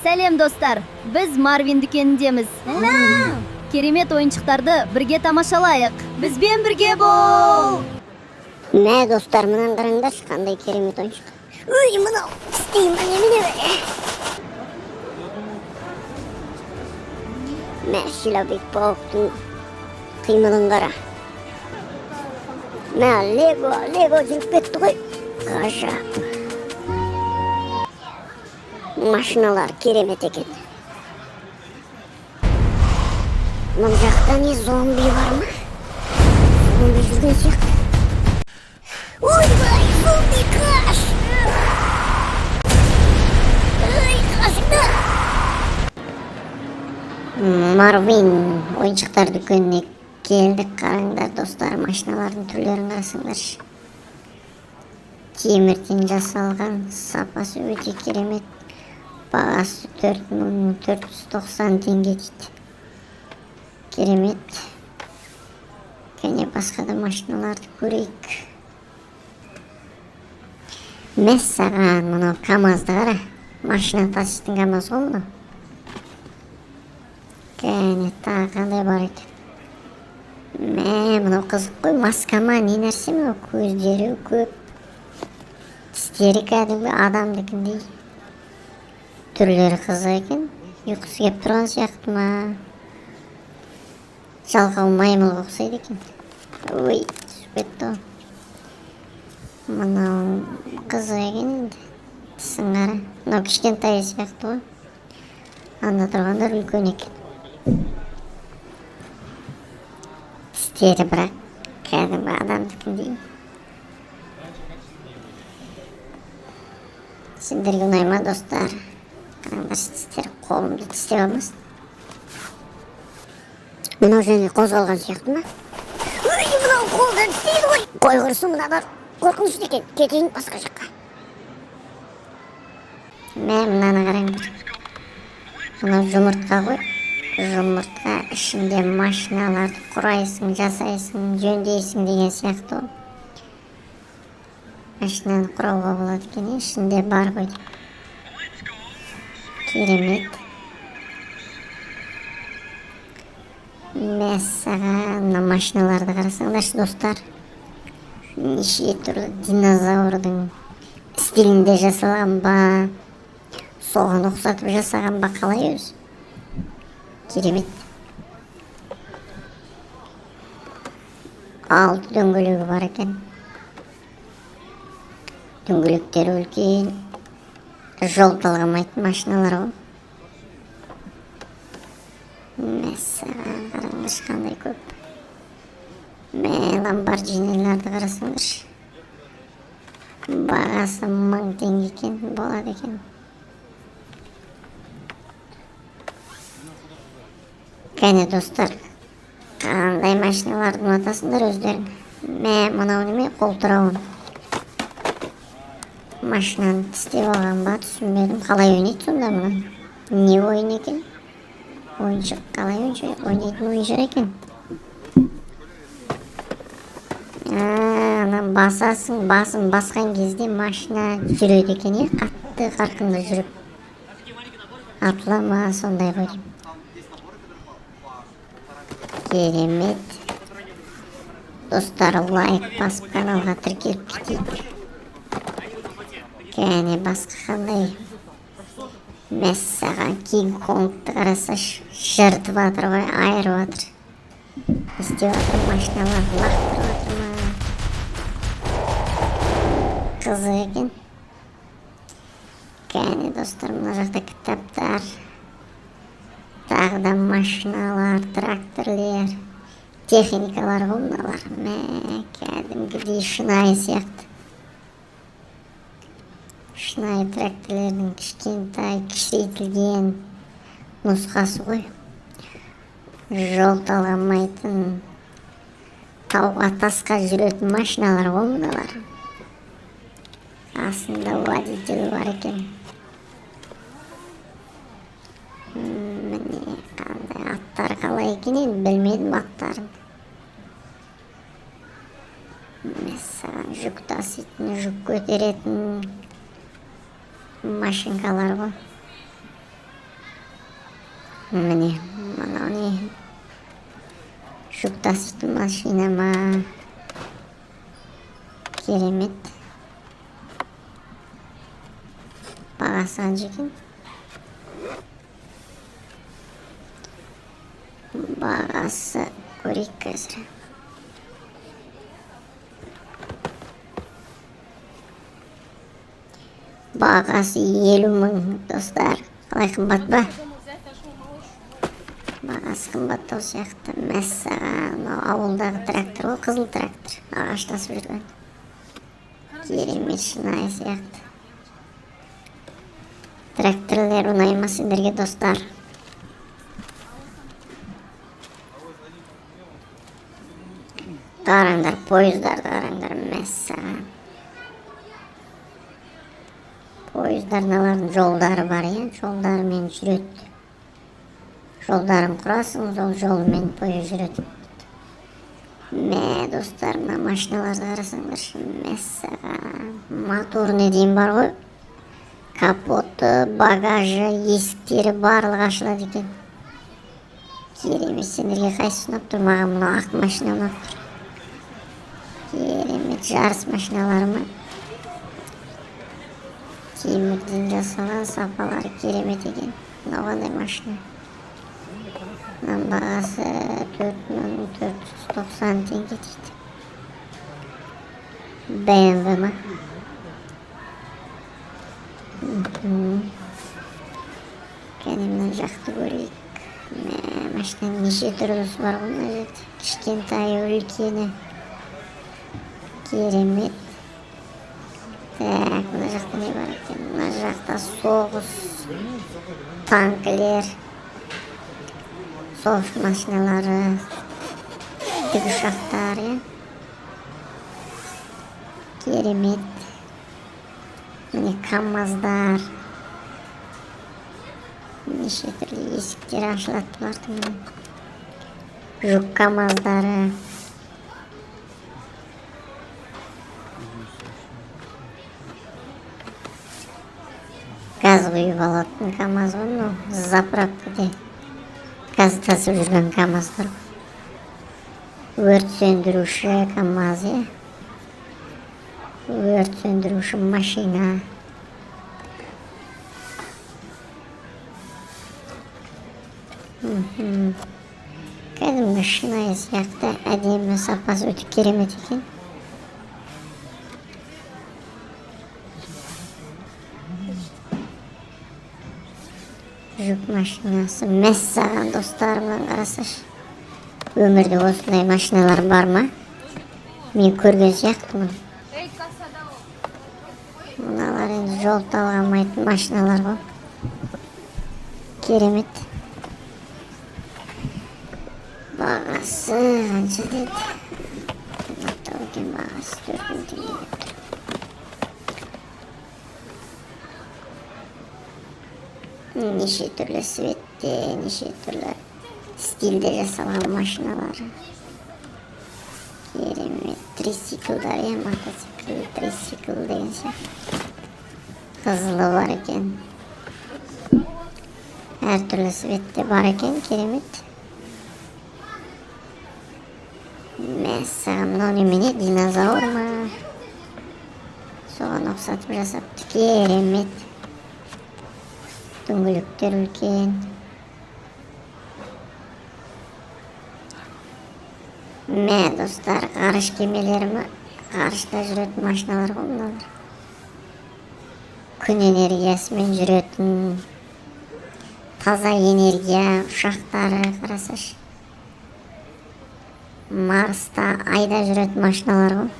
Сәлем достар, біз Марвин дүкеніндеміз. Керемет ойыншықтарды бірге тамашалайық. Бізбен бірге бол! Мә достар, мынаны қараңдаршы, қандай керемет ойыншық. Ой, мынау істеймін, міне. Мә Шилабек Пауықтың қимылын қара. Мә Лего жүріп кетті ғой. Ғажап. Машиналар керемет екен. Мына жақта не, зомби бар ма? Зомби жүрген сияқты. Ойбай, зомби қаш! Ой, қашыңда! Марвин ойыншықтар дүкеніне келдік. Қараңдар достар, машиналардың түрлерін қарасаңдаршы. Темірден жасалған, сапасы өте керемет. Бағасы 4490 теңге дейді. Керемет. Кәне басқа да машиналарды көрейік. Мәссаған, мынау КамАЗды қара. Машина таситын КамАЗ ғой мынау. Кәне тағы қандай бар екен. Мынау қызық қой, маскама не нәрсе мынау, көздері көп. Тістері кәдімгі адамдыкіндей. Түрлері қызық екен. Ұйқысы кеп тұрған сияқты ма? Жалқау маймылға ұқсайды екен. Ой, түсіп кетті ғой. Мынау қызық екен енді. Тісін қара. Мынау кішкентай сияқты ғой. Анда тұрғандар үлкен екен. Тістері бірақ кәдімгі адамдыкіндей. Сендерге ұнай ма достар? Қараңдаршы, тістері қолымды тістеп алмасын. Мынау және қозғалған сияқты ма? Ой, мынау қолдан тістейді ғой. Қой құрсын, мыналар қорқынышты екен. Кетейін басқа жаққа. Мынаны қараңдар. Мынау жұмыртқа ғой. Жұмыртқа ішінде машиналарды құрайсың, жасайсың, жөндейсің деген сияқты ғой. Машинаны құрауға болады екен, ішінде бар ғой. Керемет. Мәссаған, машиналарды қарасаңдаршы достар. Неше түрлі динозаврдың стилінде жасалған ба, соған ұқсатып жасаған ба, қалай өзі? Керемет. 6 дөңгелегі бар екен. Дөңгелектері үлкен. Жол талғамайтын машиналар ғой. Мәссаған, қараңдаршы қандай көп. Ламборджиниларды қарасаңдаршы. Бағасы 1000 теңге екен, болады екен. Кәне достар, қандай машиналарды ұнатасыңдар өздерің? Мынау неме, қолтырауын. Машинаны тістеп алған ба, түсінбедім. Қалай ойнайды сонда мұны? Не ойын екен? Ойыншық, қалай ойнайтын ойыншық екен? Басасың, басын басқан кезде машина жүреді екен, қатты қарқынды жүріп. Атлама, сондай ғой деймін. Керемет. Достар, лайк басып каналға тіркеліп кетейік. Кәне басқа қандай. Мәссаған, Кинг-Конгты қараса жыртып атыр ғой, айырып атыр. Істеп атыр, машиналар лақтырып атыр ма? Қызық екен. Кәне достар, мына жақта кітаптар. Тағы да машиналар, тракторлер, техникалар ғой мыналар. Кәдімгідей шынайы сияқты. Шынайы тракторлердің кішкентай, кішірейтілген нұсқасы ғой. Жол талғамайтын, тауға тасқа жүретін машиналар ғой мыналар. Қасында водитель бар екен. Міне қандай аттар қалай екенін білмедім аттарын. Мәссаған, жүк таситын, жүк көтеретін машинкалар ғой. міне мынау не жүк таситын машина ма, керемет. Бағасы қанша екен? Бағасы көрейік қазір. Бағасы 50 мың, достар. Қалай, қымбат ба? Бағасы қымбат ол сияқты. Мәссаған, ауылдағы трактор, ол қызыл трактор. Ағаштасып жүрген. Керемет шынайы сияқты. Тракторлар ұнайды ма сендерге, достар? Қараңдар, пойыздарды қараңдар, мәссаған. Пойыздарналардың жолдары бар, жолдарымен жүреді. Жолдарын құрасың, сол жолымен пойыз жүреді. Мә, достар, мына машиналарды қарасаңдаршы, мәссаған. Мотор не дейін бар ғой? Капоты, багажы, есіктері барлығы ашылады екен. Керемет, сендерге қайсы ұнап тұр? Маған мына ақ машина ұнап тұр. Керемет, жарыс машиналары ма? Темірден жасалған, сапалары керемет екен. Мынау қандай машина? Мынаның бағасы 4490 теңге дейді. BMW ма? Кәне мына жақты көрейік. Машинаның неше түрлісі бар ғой мына жерде. Кішкентайы, үлкені. Керемет. Так, мына жақта не бар екен? Мына жақта соғыс, танкілер, соғыс машиналары, тікұшақтар, керемет. Міне КамАЗдар. Неше түрлі есіктер ашылады бұлардың. Жүк КамАЗдары. Газ құйып алатын КамАЗ ғой, мынау заправкада газ тасып жүрген КамАЗдар. Өрт сөндіруші КамАЗ, өрт сөндіруші машина. Кәдімгі шынайы сияқты, әдемі, сапасы өте керемет екен. Жүк машинасы. Мәссаған, достарымнан қарасашы. Өмірде осындай машиналар бар ма? Мен көрген сияқтымын. Мыналар енді жол талғамайтын машиналар ғой. Керемет. Бағасы қанша деді? Қымбаттау екен, бағасы 4000 теңге. Неше түрлі светте, неше түрлі стильде жасалған машиналар. Керемет. Трисиклдар, мотоцикл, трисикл деген сияқты. Қызылы бар екен. Әр түрлі светте бар екен, керемет. Мәссаған, мынау немене, динозавр ма? Соған ұқсатып жасапты, керемет. Дөңгелектер үлкен. Мә, достар, ғарыш кемелері ма? Ғарышта жүретін машиналар ғой мыналар. Күн энергиясымен жүретін таза энергия ұшақтары, қарасашы. Марста, айда жүретін машиналар ғой.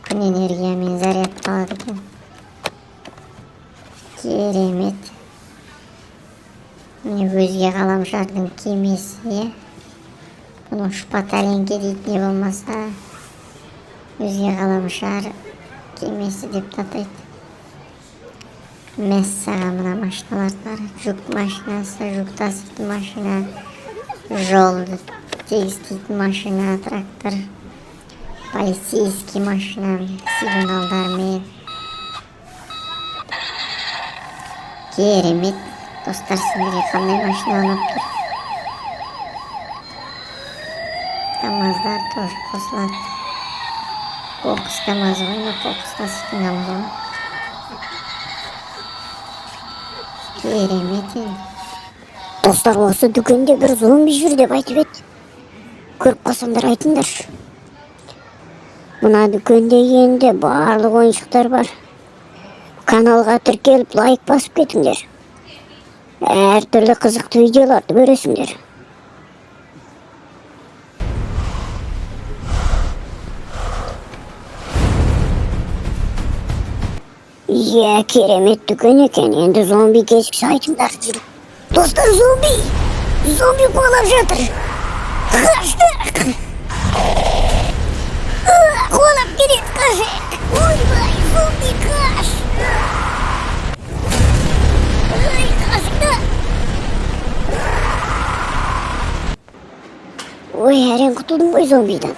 Күн энергиямен зарядталады екен. Керемет. Міне өзге ғаламшардың кемесі. Бұның шпаталенке дейді, не болмаса өзге ғаламшар кемесі деп атайды. Мәссаған, мына машиналар. Жүк машинасы, жүк таситын машина, жолды тегістейтін машина, трактор, полицейский машина, сигналдармен. Керемет. Достар, сендерге қандай машина ұнап тұр? КамАЗдар тоже қосылады. Қоқыс КамАЗы ғой, мына қоқыс таситын КамАЗ ғой. Керемет енді. Достар, осы дүкенде бір зомби жүр деп айтып еді. Көріп қалсаңдар айтыңдаршы. Мына дүкенде енді барлық ойыншықтар бар. Каналға тіркеліп лайк басып кетіңдер. Әртүрлі қызықты видеоларды көресіңдер. Иә, керемет дүкен екен. Енді зомби кешікші айтыңдар жүр. Достар, зомби! Зомби қуалап жатыр. Қаштық! Қуалап келеді, қашайық! Ойбай, зомби қаш! Ой, қашты! Ой, әрең құтылдым ғой зомбидан.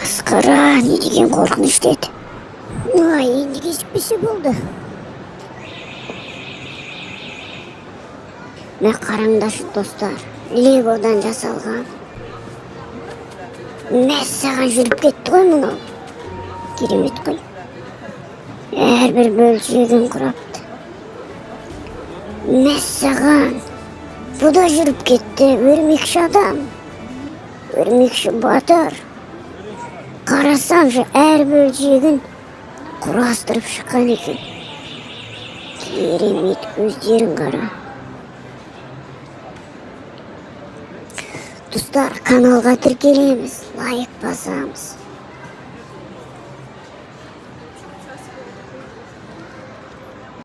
Масқара, не деген қорқынышты еді. Ай, енді кешікпесе болды. Мә қараңдаршы достар, легодан жасалған. Мәссаған жүріп кетті ғой мұнау. Керемет қой. Әрбір бөлшегін құрапты. Мәссаған. Бұ да жүріп кетті. Өрмекші адам. Өрмекші батыр. Қарасаңшы, әр бөлшегін құрастырып шыққан екен. Керемет, көздерін қара. Достар, каналға тіркелеміз, лайк басамыз.